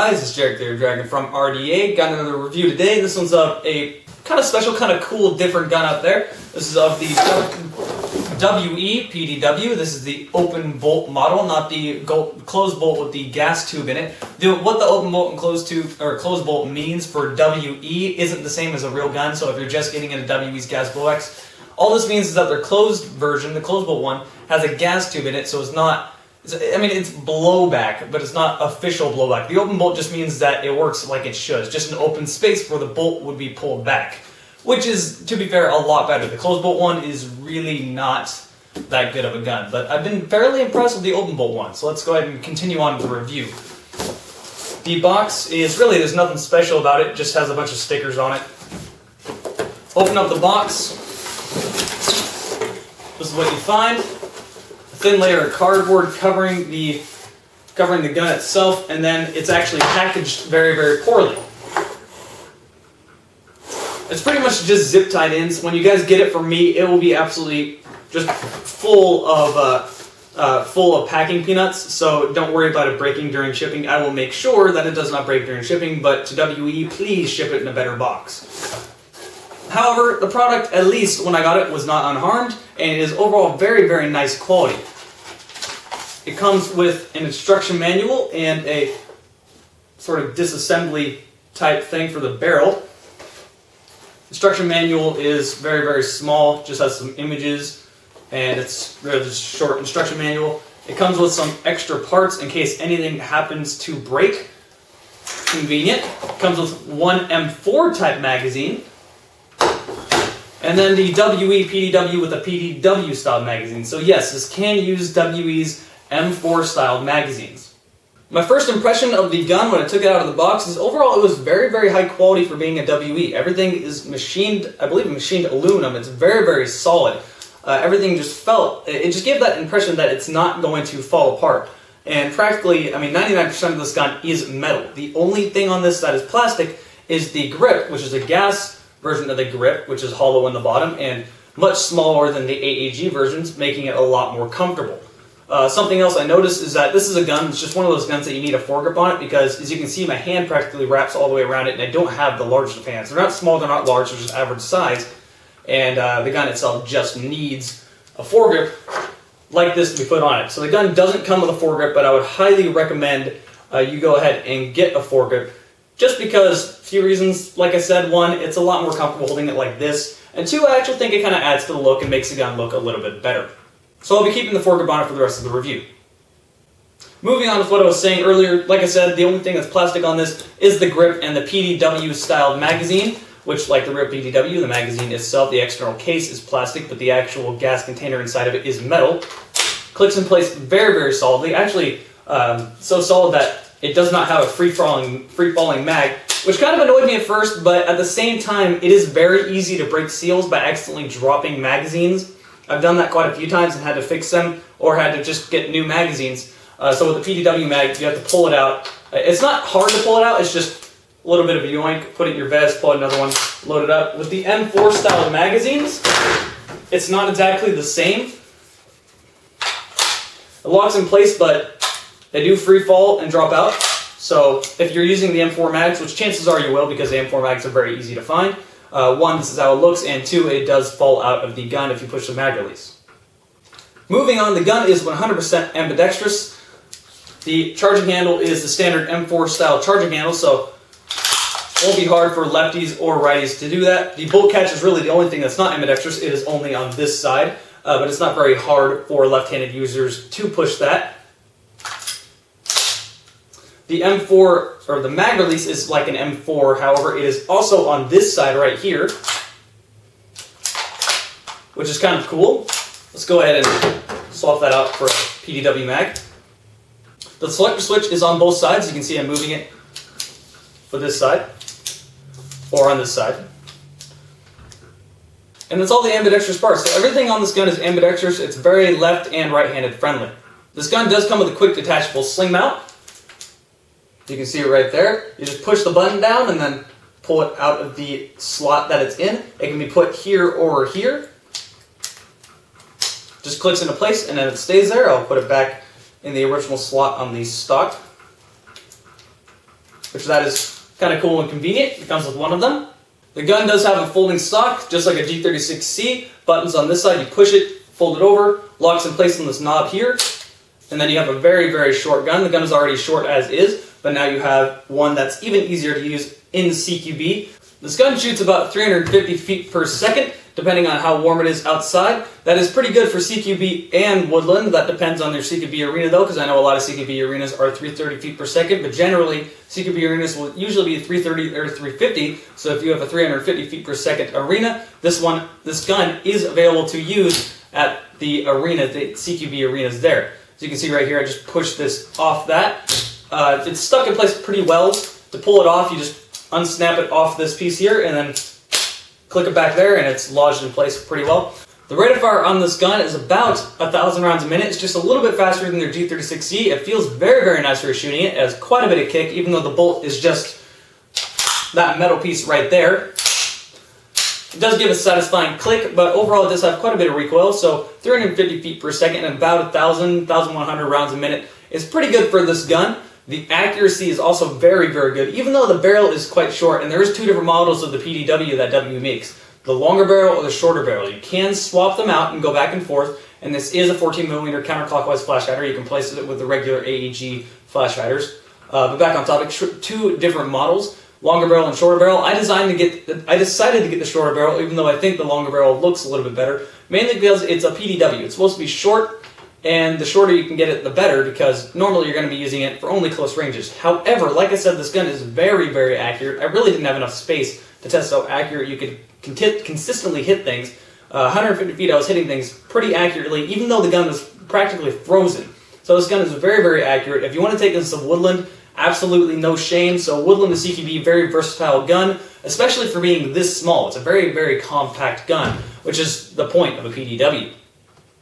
guys, it's Jarek the Dragon from RDA. Got another review today. This one's of a kind of special, kind of cool, different gun out there. This is of the WE PDW. This is the open bolt model, not the closed bolt with the gas tube in it. What the open bolt and closed bolt means for WE isn't the same as a real gun. So if you're just getting into WE's gas blowbacks, all this means is that their closed version, the closed bolt one, has a gas tube in it, so it's not. I mean, it's blowback, but it's not official blowback. The open bolt just means that it works like it should. It's just an open space where the bolt would be pulled back, which is, to be fair, a lot better. The closed bolt one is really not that good of a gun, but I've been fairly impressed with the open bolt one, so let's go ahead and continue on with the review. The box is really, there's nothing special about it, it just has a bunch of stickers on it. Open up the box. This is what you find. Thin layer of cardboard covering the gun itself, and then it's actually packaged very, very poorly. It's pretty much just zip tied in. So when you guys get it from me, it will be absolutely just full of packing peanuts. So don't worry about it breaking during shipping. I will make sure that it does not break during shipping. But to WE, please ship it in a better box. However, the product, at least when I got it, was not unharmed, and it is overall very, very nice quality. It comes with an instruction manual and a sort of disassembly type thing for the barrel. Instruction manual is very, very small, just has some images, and it's really just a short instruction manual. It comes with some extra parts in case anything happens to break. Convenient. It comes with one M4 type magazine. And then the WE PDW with a PDW style magazine. So yes, this can use WE's M4 style magazines. My first impression of the gun when I took it out of the box is overall it was very, very high quality for being a WE. Everything is machined, I believe machined aluminum. It's very, very solid. Everything just it just gave that impression that it's not going to fall apart. And practically, I mean 99% of this gun is metal. The only thing on this that is plastic is the grip, which is a gas version of the grip, which is hollow in the bottom and much smaller than the AAG versions, making it a lot more comfortable. Something else I noticed is that this is a gun, it's just one of those guns that you need a foregrip on it because, as you can see, my hand practically wraps all the way around it and I don't have the largest of hands. They're not small, they're not large, they're just average size, and the gun itself just needs a foregrip like this to be put on it. So the gun doesn't come with a foregrip, but I would highly recommend you go ahead and get a foregrip. Just because, a few reasons, like I said, one, it's a lot more comfortable holding it like this, and two, I actually think it kind of adds to the look and makes the gun look a little bit better. So I'll be keeping the foregrip on it for the rest of the review. Moving on with what I was saying earlier, like I said, the only thing that's plastic on this is the grip and the PDW style magazine, which, like the real PDW, the magazine itself, the external case is plastic, but the actual gas container inside of it is metal. Clicks in place very, very solidly, actually so solid that it does not have a free-falling mag, which kind of annoyed me at first, but at the same time, it is very easy to break seals by accidentally dropping magazines. I've done that quite a few times and had to fix them, or had to just get new magazines. So with the PDW mag, you have to pull it out. It's not hard to pull it out, it's just a little bit of a yoink, put it in your vest, pull another one, load it up. With the M4 style magazines, it's not exactly the same. It locks in place, but they do free fall and drop out. So if you're using the M4 mags, which chances are you will because the M4 mags are very easy to find, one, this is how it looks, and two, it does fall out of the gun if you push the mag release. Moving on, the gun is 100% ambidextrous. The charging handle is the standard M4 style charging handle, so it won't be hard for lefties or righties to do that. The bolt catch is really the only thing that's not ambidextrous. It is only on this side, but it's not very hard for left-handed users to push that. The M4, or the mag release, is like an M4, however, it is also on this side right here, which is kind of cool. Let's go ahead and swap that out for a PDW mag. The selector switch is on both sides. You can see I'm moving it for this side, or on this side. And that's all the ambidextrous parts. So everything on this gun is ambidextrous. It's very left and right-handed friendly. This gun does come with a quick detachable sling mount. You can see it right there. You just push the button down and then pull it out of the slot that it's in. It can be put here or here. Just clicks into place and then it stays there. I'll put it back in the original slot on the stock. which that is kind of cool and convenient. It comes with one of them. The gun does have a folding stock, just like a G36C. Buttons on this side, you push it, fold it over, locks in place on this knob here, and then you have a very, very short gun. The gun is already short as is, but now you have one that's even easier to use in CQB. This gun shoots about 350 feet per second, depending on how warm it is outside. That is pretty good for CQB and woodland. That depends on your CQB arena though, because I know a lot of CQB arenas are 330 feet per second, but generally CQB arenas will usually be 330 or 350. So if you have a 350 feet per second arena, this gun is available to use at the arena, the CQB arenas there. So you can see right here, I just pushed this off that. It's stuck in place pretty well. To pull it off, you just unsnap it off this piece here and then click it back there and it's lodged in place pretty well. The rate of fire on this gun is about 1,000 rounds a minute. It's just a little bit faster than their G36C. It feels very, very nice for shooting it. It has quite a bit of kick, even though the bolt is just that metal piece right there. It does give a satisfying click, but overall it does have quite a bit of recoil, so 350 feet per second and about 1,000, 1,100 rounds a minute is pretty good for this gun. The accuracy is also very, very good, even though the barrel is quite short, and there's two different models of the PDW that W makes. The longer barrel or the shorter barrel. You can swap them out and go back and forth, and this is a 14mm counterclockwise flash hider. You can place it with the regular AEG flash hiders. But back on topic, two different models, longer barrel and shorter barrel. I decided to get the shorter barrel, even though I think the longer barrel looks a little bit better, mainly because it's a PDW. It's supposed to be short, and the shorter you can get it, the better, because normally you're going to be using it for only close ranges. However, like I said, this gun is very, very accurate. I really didn't have enough space to test how accurate you could consistently hit things. 150 feet, I was hitting things pretty accurately, even though the gun was practically frozen. So this gun is very, very accurate. If you want to take this to woodland, absolutely no shame. So woodland to CQB, very versatile gun, especially for being this small. It's a very, very compact gun, which is the point of a PDW.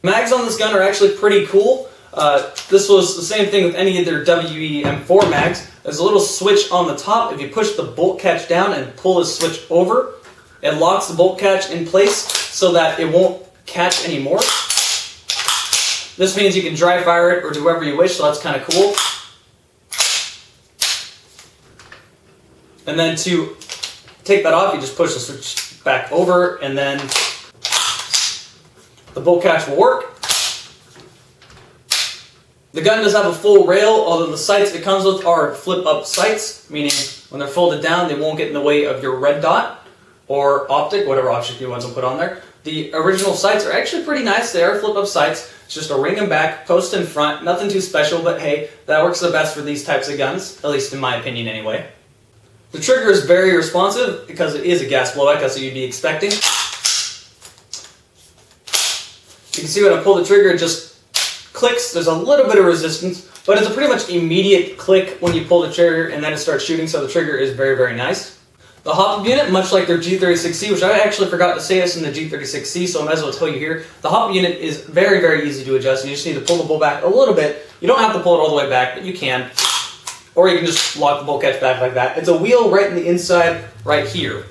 Mags on this gun are actually pretty cool. This was the same thing with any of their WE-M4 mags. There's a little switch on the top. If you push the bolt catch down and pull this switch over, it locks the bolt catch in place so that it won't catch anymore. This means you can dry fire it or do whatever you wish, so that's kind of cool. And then to take that off, you just push the switch back over and then the bolt catch will work. The gun does have a full rail, although the sights it comes with are flip-up sights, meaning when they're folded down, they won't get in the way of your red dot or optic, whatever optic you want to put on there. The original sights are actually pretty nice. They are flip-up sights. It's just a ring and back, post in front, nothing too special, but hey, that works the best for these types of guns, at least in my opinion anyway. The trigger is very responsive because it is a gas blowout, as you'd be expecting. You can see when I pull the trigger, it just clicks. There's a little bit of resistance, but it's a pretty much immediate click when you pull the trigger and then it starts shooting, so the trigger is very, very nice. The hop-up unit, much like their G36C, which I actually forgot to say this in the G36C, so I might as well tell you here, the hop-up unit is very, very easy to adjust. You just need to pull the bolt back a little bit. You don't have to pull it all the way back, but you can. Or you can just lock the bolt catch back like that. It's a wheel right in the inside, right here.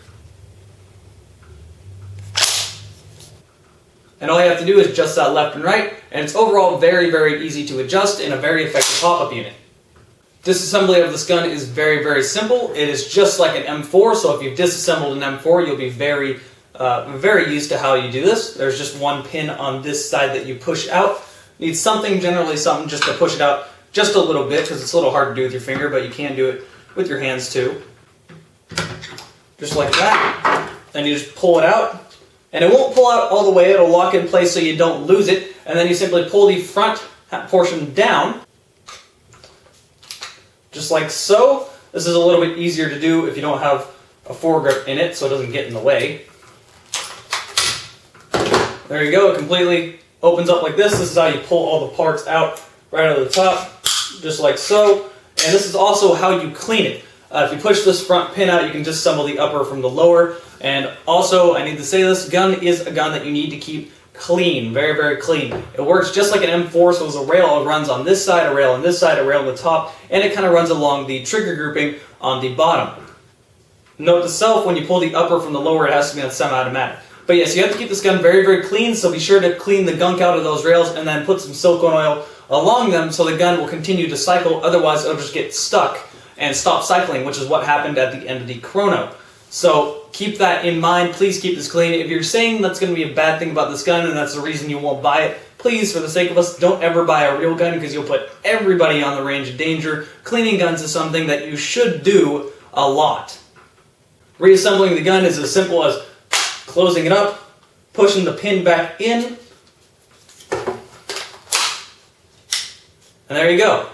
And all you have to do is adjust that left and right, and it's overall very, very easy to adjust in a very effective pop-up unit. Disassembly of this gun is very, very simple. It is just like an M4, so if you've disassembled an M4, you'll be very, very used to how you do this. There's just one pin on this side that you push out. Need something, generally something, just to push it out just a little bit, because it's a little hard to do with your finger, but you can do it with your hands too. Just like that. Then you just pull it out. And it won't pull out all the way, it'll lock in place so you don't lose it, and then you simply pull the front portion down, just like so. This is a little bit easier to do if you don't have a foregrip in it, so it doesn't get in the way. There you go, it completely opens up like this. This is how you pull all the parts out right out of the top, just like so. And this is also how you clean it. If you push this front pin out, you can disassemble the upper from the lower. And also, I need to say this gun is a gun that you need to keep clean, very, very clean. It works just like an M4, so there's a rail, it runs on this side, a rail on this side, a rail on the top, and it kind of runs along the trigger grouping on the bottom. Note to self, when you pull the upper from the lower, it has to be on semi-automatic. But yes, you have to keep this gun very, very clean, so be sure to clean the gunk out of those rails and then put some silicone oil along them so the gun will continue to cycle, otherwise it'll just get stuck and stop cycling, which is what happened at the end of the chrono. So keep that in mind. Please keep this clean. If you're saying that's going to be a bad thing about this gun and that's the reason you won't buy it, please, for the sake of us, don't ever buy a real gun because you'll put everybody on the range of danger. Cleaning guns is something that you should do a lot. Reassembling the gun is as simple as closing it up, pushing the pin back in, and there you go.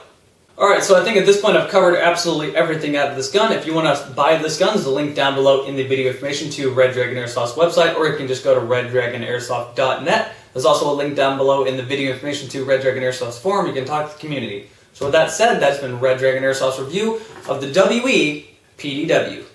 Alright, so I think at this point I've covered absolutely everything out of this gun. If you want to buy this gun, there's a link down below in the video information to Red Dragon Airsoft's website, or you can just go to reddragonairsoft.net. There's also a link down below in the video information to Red Dragon Airsoft's forum. You can talk to the community. So with that said, that's been Red Dragon Airsoft's review of the WE PDW.